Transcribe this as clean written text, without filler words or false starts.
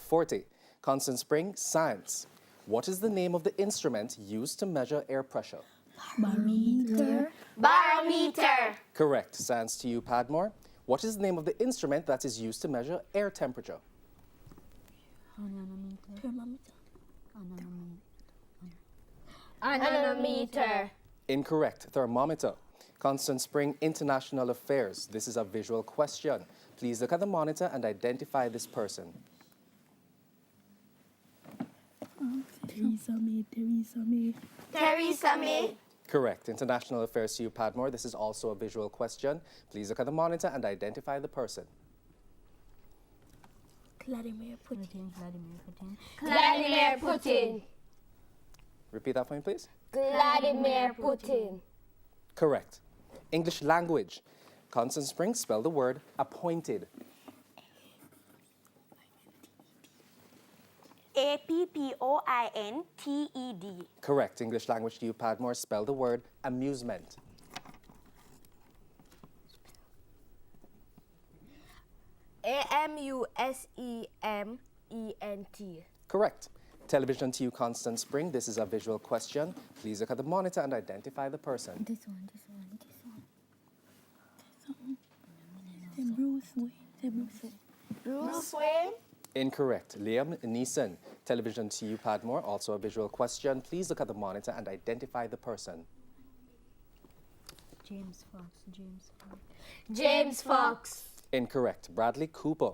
40. Constant Spring, science. What is the name of the instrument used to measure air pressure? Barometer. Barometer. Correct. Science to you, Padmore. What is the name of the instrument that is used to measure air temperature? Thermometer. Anemometer. Incorrect. Thermometer. Constant Spring, international affairs. This is a visual question. Please look at the monitor and identify this person. Theresa May. Theresa May. Correct. International affairs to you, Padmore. This is also a visual question. Please look at the monitor and identify the person. Vladimir Putin. Vladimir Putin. Repeat that for me, please. Vladimir Putin. Correct. English language. Constant Spring, spell the word appointed. APPOINTED. Correct. English language to you, Padmore. Spell the word amusement. AMUSEMENT. Correct. Television to you, Constant Spring. This is a visual question. Please look at the monitor and identify the person. This one. Bruce Wayne. Bruce Wayne. Incorrect. Liam Neeson. Television to you, Padmore. Also a visual question. Please look at the monitor and identify the person. James Fox. Incorrect. Bradley Cooper.